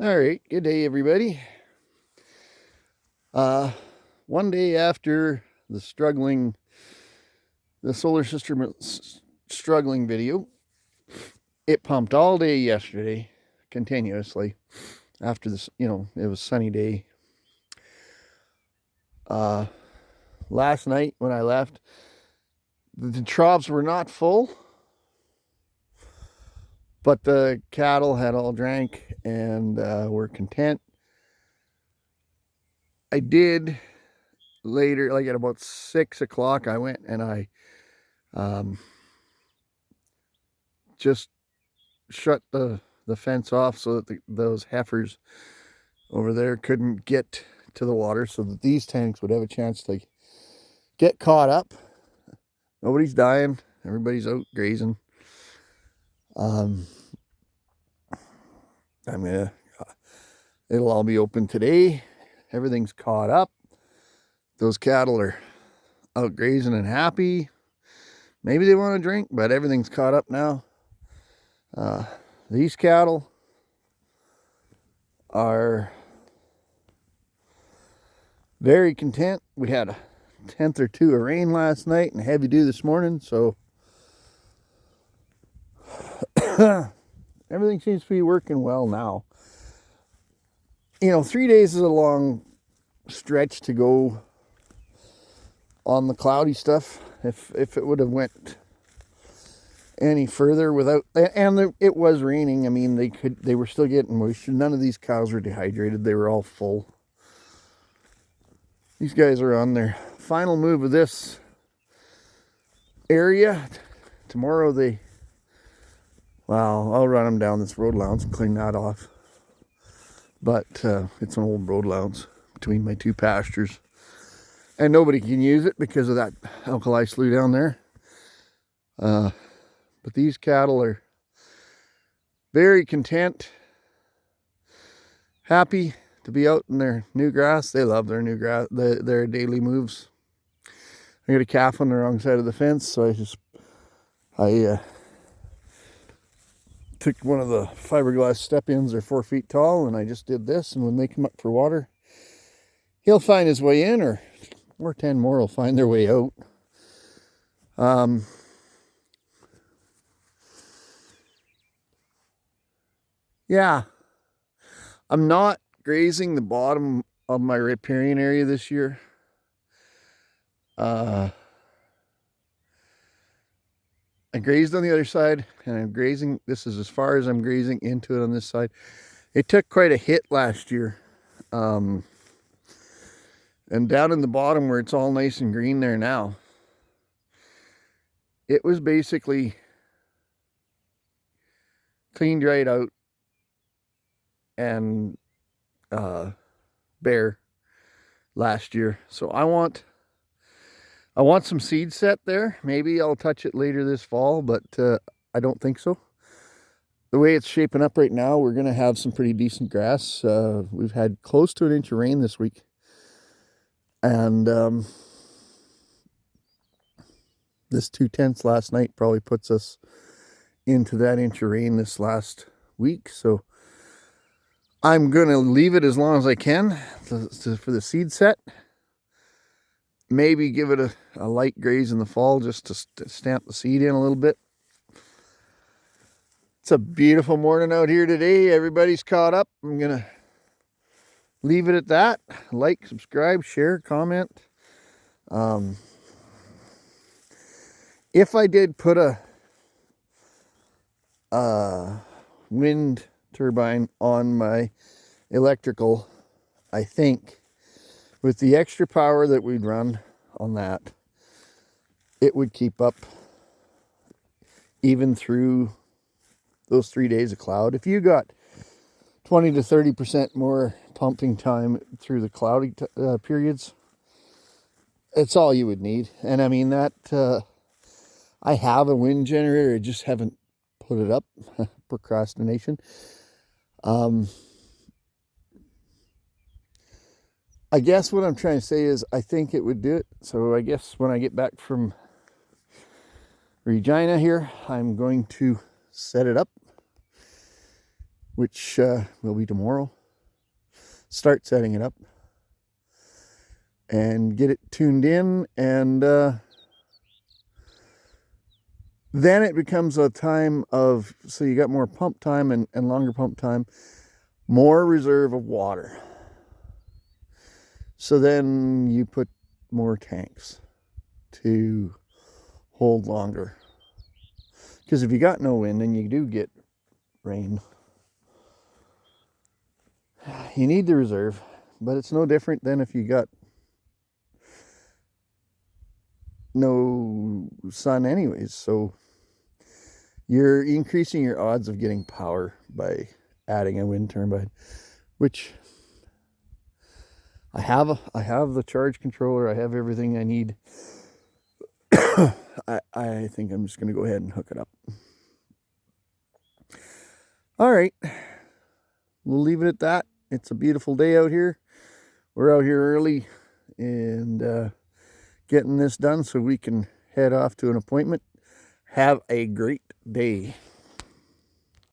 All right, good day, everybody. One day after the solar system struggling video, it pumped all day yesterday, continuously. After this, it was sunny day. Uh, Last night when I left, the troughs were not full, but the cattle had all drank and were content. I did later, like at about 6 o'clock, I went and I um, just shut the fence off so that those heifers over there couldn't get to the water, so that these tanks would have a chance to get caught up. Nobody's dying. Everybody's out grazing. Um, I'm gonna. It'll all be open today. Everything's caught up. Those cattle are out grazing and happy. Maybe they want to drink, but everything's caught up now. These cattle are very content. We had a tenth or two of rain last night and heavy dew this morning, so everything seems to be working well now. 3 days is a long stretch to go on the cloudy stuff. If it would have went any further without, and it was raining, I mean, they were still getting moisture. None of these cows were dehydrated. They were all full. These guys are on their final move of this area. Tomorrow I'll run them down this road allowance and clean that off. But it's an old road allowance between my two pastures. And nobody can use it because of that alkali slough down there. But these cattle are very content, happy to be out in their new grass. They love their new grass, their daily moves. I got a calf on the wrong side of the fence, so I took one of the fiberglass step-ins. They're 4 feet tall, and I just did this, and when they come up for water, he'll find his way in, or 10 more will find their way out. Yeah, I'm not grazing the bottom of my riparian area this year. I grazed on the other side, and I'm grazing. This is as far as I'm grazing into it on this side. It took quite a hit last year. And down in the bottom where it's all nice and green there now, it was basically cleaned right out and bare last year. So I want some seed set there. Maybe I'll touch it later this fall, but I don't think so. The way it's shaping up right now, we're going to have some pretty decent grass. We've had close to an inch of rain this week. And this 2/10 last night probably puts us into that inch of rain this last week. So I'm going to leave it as long as I can for the seed set. Maybe give it a light graze in the fall just to stamp the seed in a little bit. It's a beautiful morning out here today. Everybody's caught up. I'm going to leave it at that. Like, subscribe, share, comment. If I did put a wind turbine on my electrical, I think with the extra power that we'd run on that, it would keep up even through those 3 days of cloud. If you got 20 to 30% more pumping time through the cloudy periods, it's all you would need. And I mean that I have a wind generator, I just haven't put it up. Procrastination. I guess what I'm trying to say is I think it would do it. So I guess when I get back from Regina here, I'm going to set it up which will be tomorrow. Start setting it up and get it tuned in, and then it becomes a time of, so you got more pump time and longer pump time, more reserve of water. So then you put more tanks to hold longer. Because if you got no wind and you do get rain, you need the reserve. But it's no different than if you got no sun anyways. So you're increasing your odds of getting power by adding a wind turbine, which I have the charge controller. I have everything I need. I think I'm just going to go ahead and hook it up. All right. We'll leave it at that. It's a beautiful day out here. We're out here early and getting this done so we can head off to an appointment. Have a great day.